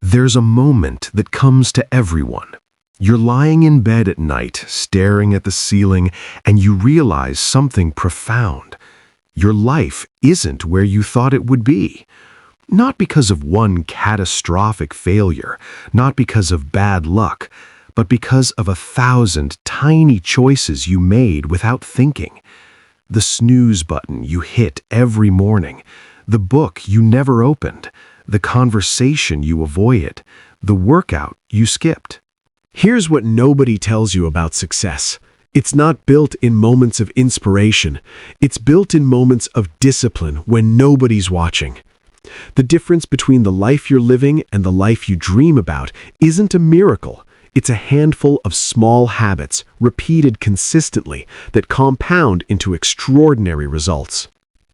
There's a moment that comes to everyone. You're lying in bed at night, staring at the ceiling, and you realize something profound. Your life isn't where you thought it would be. Not because of one catastrophic failure, not because of bad luck, but because of 1,000 tiny choices you made without thinking. The snooze button you hit every morning, the book you never opened, the conversation you avoided, the workout you skipped. Here's what nobody tells you about success. It's not built in moments of inspiration. It's built in moments of discipline when nobody's watching. The difference between the life you're living and the life you dream about isn't a miracle. It's a handful of small habits, repeated consistently, that compound into extraordinary results.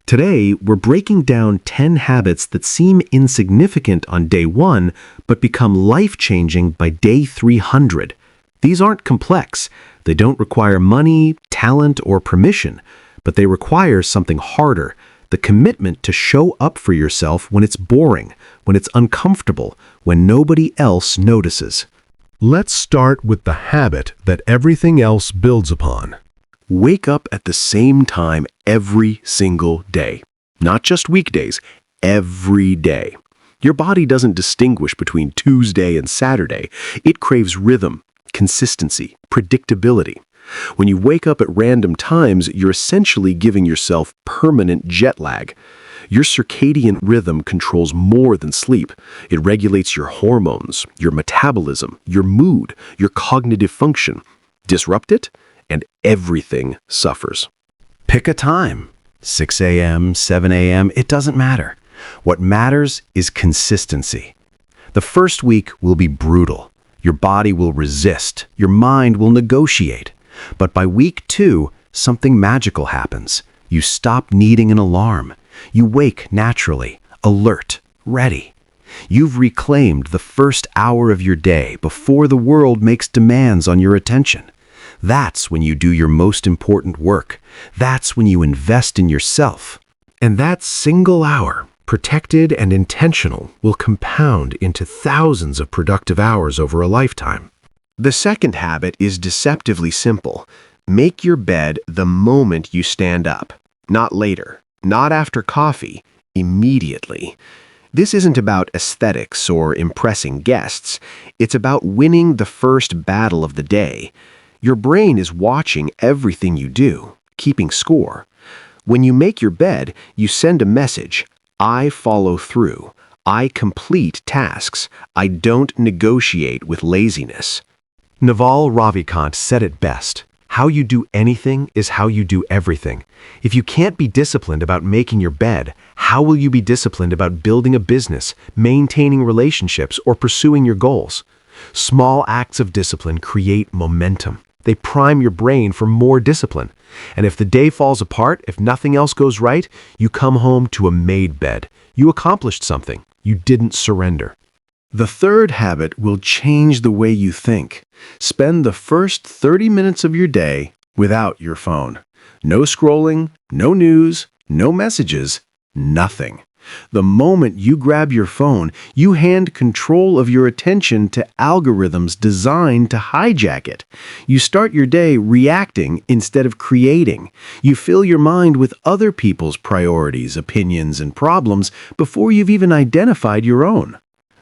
Today, we're breaking down 10 habits that seem insignificant on day 1, but become life-changing by day 300. These aren't complex. They don't require money, talent, or permission, but they require something harder: the commitment to show up for yourself when it's boring, when it's uncomfortable, when nobody else notices. Let's start with the habit that everything else builds upon. Wake up at the same time every single day. Not just weekdays, every day. Your body doesn't distinguish between Tuesday and Saturday. It craves rhythm, consistency, predictability. When you wake up at random times, you're essentially giving yourself permanent jet lag. Your circadian rhythm controls more than sleep. It regulates your hormones, your metabolism, your mood, your cognitive function. Disrupt it, and everything suffers. Pick a time. 6 a.m., 7 a.m., it doesn't matter. What matters is consistency. The first week will be brutal. Your body will resist. Your mind will negotiate. But by week 2, something magical happens. You stop needing an alarm. You wake naturally, alert, ready. You've reclaimed the first hour of your day before the world makes demands on your attention. That's when you do your most important work. That's when you invest in yourself. And that single hour, protected and intentional, will compound into thousands of productive hours over a lifetime. The second habit is deceptively simple. Make your bed the moment you stand up. Not later, not after coffee, immediately. This isn't about aesthetics or impressing guests. It's about winning the first battle of the day. Your brain is watching everything you do, keeping score. When you make your bed, you send a message: I follow through. I complete tasks. I don't negotiate with laziness. Naval Ravikant said it best: how you do anything is how you do everything. If you can't be disciplined about making your bed, how will you be disciplined about building a business, maintaining relationships, or pursuing your goals? Small acts of discipline create momentum. They prime your brain for more discipline. And if the day falls apart, if nothing else goes right, you come home to a made bed. You accomplished something. You didn't surrender. The third habit will change the way you think. Spend the first 30 minutes of your day without your phone. No scrolling, no news, no messages, nothing. The moment you grab your phone, you hand control of your attention to algorithms designed to hijack it. You start your day reacting instead of creating. You fill your mind with other people's priorities, opinions, and problems before you've even identified your own.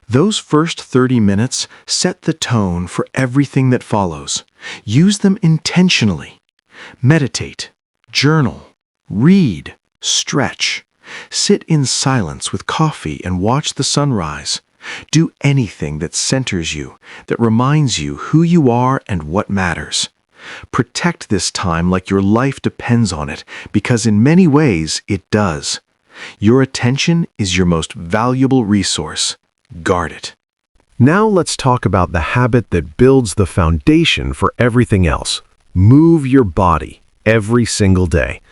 Those first 30 minutes set the tone for everything that follows. Use them intentionally. Meditate, journal, read, stretch. Sit in silence with coffee and watch the sunrise. Do anything that centers you, that reminds you who you are and what matters. Protect this time like your life depends on it, because in many ways it does. Your attention is your most valuable resource. Guard it. Now let's talk about the habit that builds the foundation for everything else. Move your body every single day.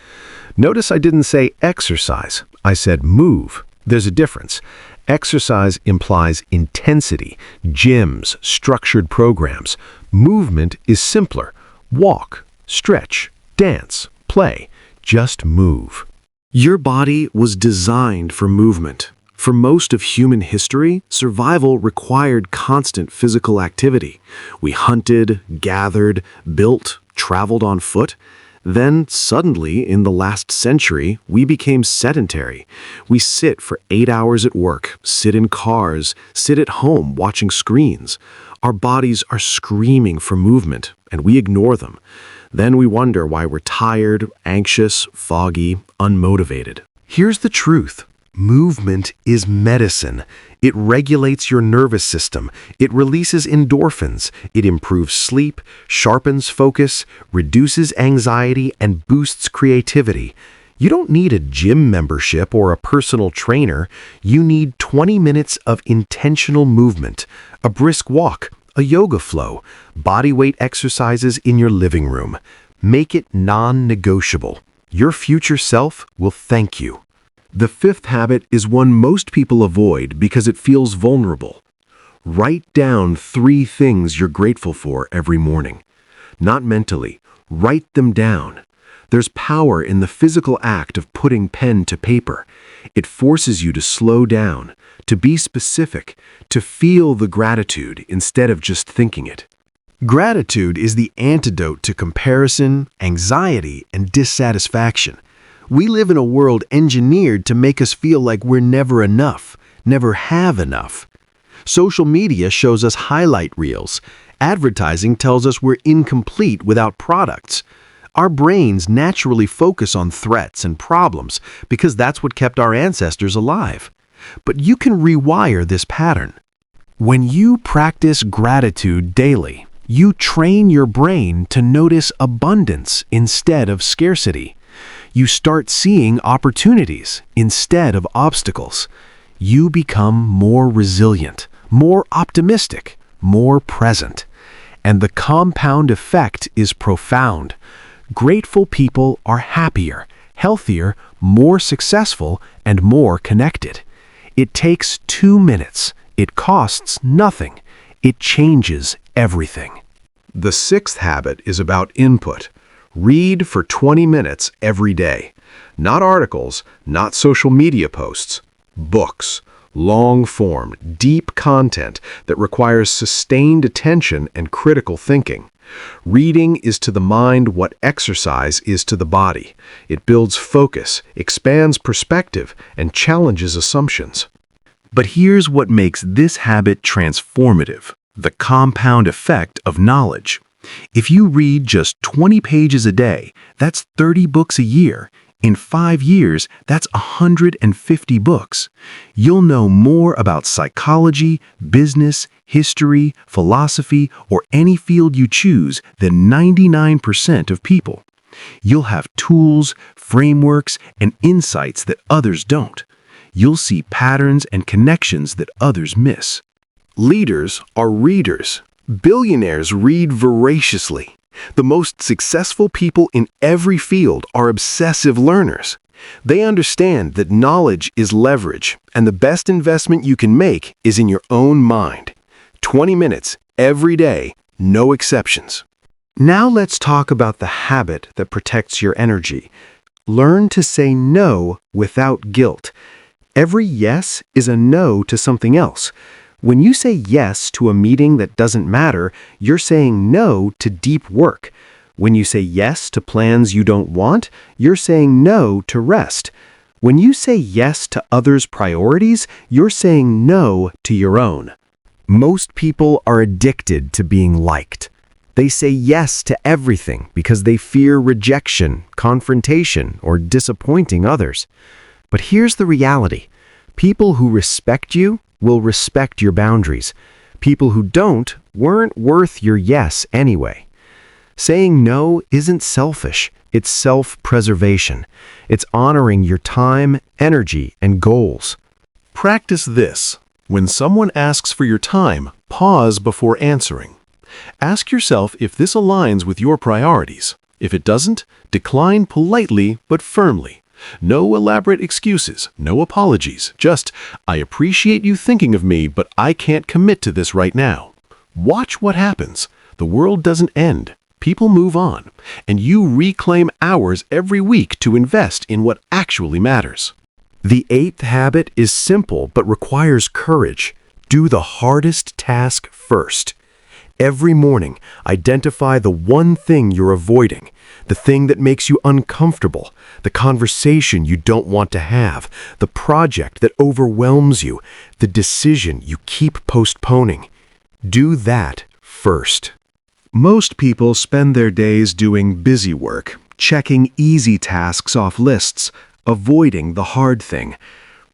Notice I didn't say exercise. I said move. There's a difference. Exercise implies intensity, gyms, structured programs. Movement is simpler. Walk, stretch, dance, play. Just move. Your body was designed for movement. For most of human history, survival required constant physical activity. We hunted, gathered, built, traveled on foot. Then, suddenly, in the last century, we became sedentary. We sit for 8 hours at work, sit in cars, sit at home watching screens. Our bodies are screaming for movement, and we ignore them. Then we wonder why we're tired, anxious, foggy, unmotivated. Here's the truth. Movement is medicine. It regulates your nervous system. It releases endorphins. It improves sleep, sharpens focus, reduces anxiety, and boosts creativity. You don't need a gym membership or a personal trainer. You need 20 minutes of intentional movement, a brisk walk, a yoga flow, body weight exercises in your living room. Make it non-negotiable. Your future self will thank you. The fifth habit is one most people avoid because it feels vulnerable. Write down 3 things you're grateful for every morning. Not mentally. Write them down. There's power in the physical act of putting pen to paper. It forces you to slow down, to be specific, to feel the gratitude instead of just thinking it. Gratitude is the antidote to comparison, anxiety, and dissatisfaction. We live in a world engineered to make us feel like we're never enough, never have enough. Social media shows us highlight reels. Advertising tells us we're incomplete without products. Our brains naturally focus on threats and problems because that's what kept our ancestors alive. But you can rewire this pattern. When you practice gratitude daily, you train your brain to notice abundance instead of scarcity. You start seeing opportunities instead of obstacles. You become more resilient, more optimistic, more present. And the compound effect is profound. Grateful people are happier, healthier, more successful, and more connected. It takes 2 minutes. It costs nothing. It changes everything. The sixth habit is about input. Read for 20 minutes every day. Not articles, not social media posts. Books. Long-form, deep content that requires sustained attention and critical thinking. Reading is to the mind what exercise is to the body. It builds focus, expands perspective, and challenges assumptions. But here's what makes this habit transformative: the compound effect of knowledge. If you read just 20 pages a day, that's 30 books a year. In 5 years, that's 150 books. You'll know more about psychology, business, history, philosophy, or any field you choose than 99% of people. You'll have tools, frameworks, and insights that others don't. You'll see patterns and connections that others miss. Leaders are readers. Billionaires read voraciously. The most successful people in every field are obsessive learners. They understand that knowledge is leverage, and the best investment you can make is in your own mind. 20 minutes every day, no exceptions. Now let's talk about the habit that protects your energy. Learn to say no without guilt. Every yes is a no to something else. When you say yes to a meeting that doesn't matter, you're saying no to deep work. When you say yes to plans you don't want, you're saying no to rest. When you say yes to others' priorities, you're saying no to your own. Most people are addicted to being liked. They say yes to everything because they fear rejection, confrontation, or disappointing others. But here's the reality. People who respect you will respect your boundaries. People who don't weren't worth your yes anyway. Saying no isn't selfish. It's self-preservation. It's honoring your time, energy, and goals. Practice this. When someone asks for your time, pause before answering. Ask yourself if this aligns with your priorities. If it doesn't, decline politely but firmly. No elaborate excuses, no apologies, just, I appreciate you thinking of me, but I can't commit to this right now. Watch what happens. The world doesn't end. People move on, and you reclaim hours every week to invest in what actually matters. The eighth habit is simple but requires courage. Do the hardest task first. Every morning, identify the one thing you're avoiding, the thing that makes you uncomfortable, the conversation you don't want to have, the project that overwhelms you, the decision you keep postponing. Do that first. Most people spend their days doing busy work, checking easy tasks off lists, avoiding the hard thing.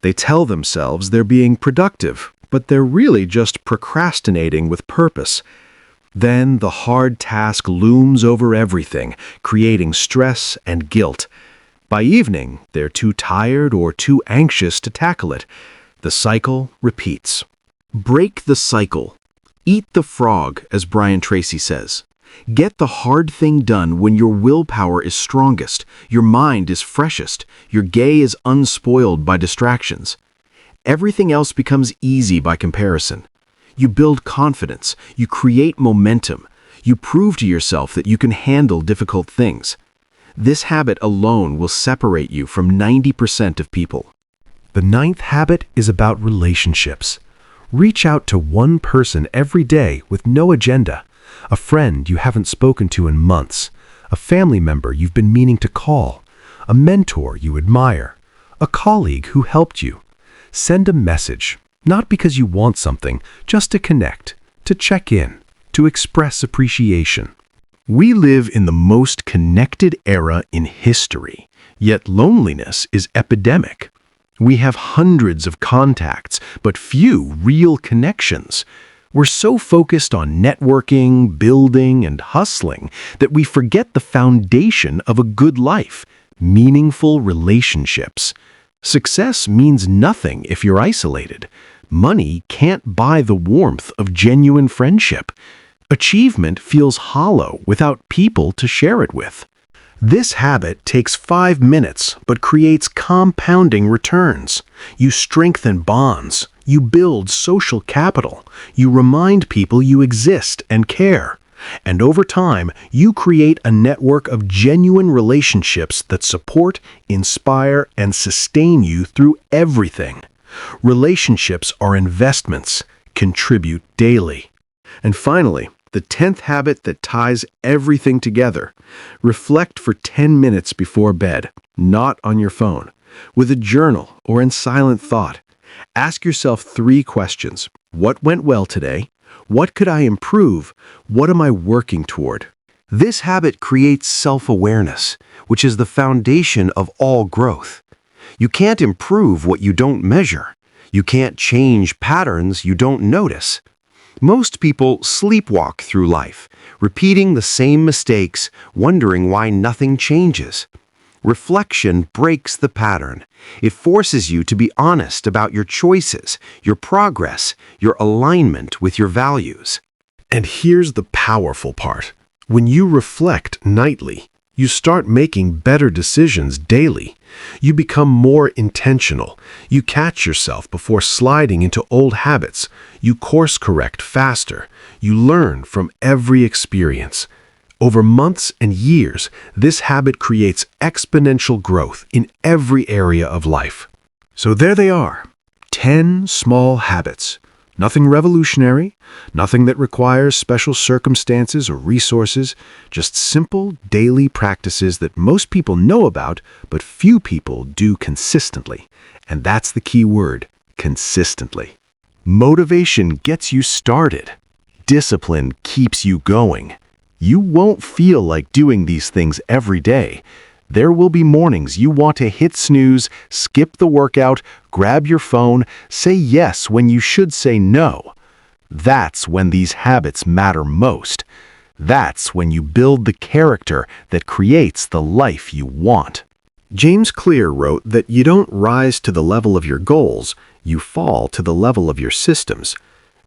They tell themselves they're being productive, but they're really just procrastinating with purpose. Then the hard task looms over everything, creating stress and guilt. By evening, they're too tired or too anxious to tackle it. The cycle repeats. Break the cycle. Eat the frog, as Brian Tracy says. Get the hard thing done when your willpower is strongest, your mind is freshest, your gaze is unspoiled by distractions. Everything else becomes easy by comparison. You build confidence, you create momentum, you prove to yourself that you can handle difficult things. This habit alone will separate you from 90% of people. The ninth habit is about relationships. Reach out to one person every day with no agenda. A friend you haven't spoken to in months. A family member you've been meaning to call. A mentor you admire. A colleague who helped you. Send a message, not because you want something, just to connect, to check in, to express appreciation. We live in the most connected era in history, yet loneliness is epidemic. We have hundreds of contacts, but few real connections. We're so focused on networking, building, and hustling that we forget the foundation of a good life, meaningful relationships. Success means nothing if you're isolated. Money can't buy the warmth of genuine friendship. Achievement feels hollow without people to share it with. This habit takes 5 minutes but creates compounding returns. You strengthen bonds. You build social capital. You remind people you exist and care. And over time, you create a network of genuine relationships that support, inspire, and sustain you through everything. Relationships are investments. Contribute daily. And finally, the 10th habit that ties everything together. Reflect for 10 minutes before bed, not on your phone, with a journal or in silent thought. Ask yourself 3 questions. What went well today? What could I improve? What am I working toward? This habit creates self-awareness, which is the foundation of all growth. You can't improve what you don't measure. You can't change patterns you don't notice. Most people sleepwalk through life, repeating the same mistakes, wondering why nothing changes. Reflection breaks the pattern. It forces you to be honest about your choices, your progress, your alignment with your values. And here's the powerful part. When you reflect nightly, you start making better decisions daily. You become more intentional. You catch yourself before sliding into old habits. You course correct faster. You learn from every experience. Over months and years, this habit creates exponential growth in every area of life. So there they are, 10 small habits. Nothing revolutionary, nothing that requires special circumstances or resources, just simple daily practices that most people know about, but few people do consistently. And that's the key word, consistently. Motivation gets you started. Discipline keeps you going. You won't feel like doing these things every day. There will be mornings you want to hit snooze, skip the workout, grab your phone, say yes when you should say no. That's when these habits matter most. That's when you build the character that creates the life you want. James Clear wrote that you don't rise to the level of your goals, you fall to the level of your systems.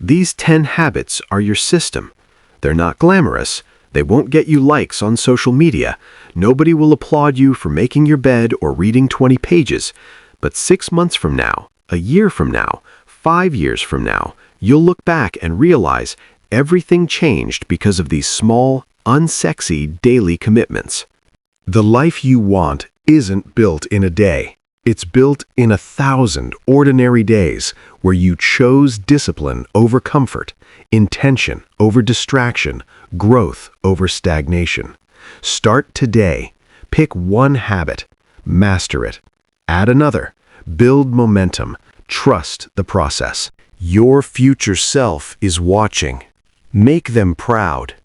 These 10 habits are your system. They're not glamorous. They won't get you likes on social media. Nobody will applaud you for making your bed or reading 20 pages. But 6 months from now, a year from now, 5 years from now, you'll look back and realize everything changed because of these small, unsexy daily commitments. The life you want isn't built in a day. It's built in 1,000 ordinary days where you chose discipline over comfort, intention over distraction, growth over stagnation. Start today. Pick one habit. Master it. Add another. Build momentum. Trust the process. Your future self is watching. Make them proud.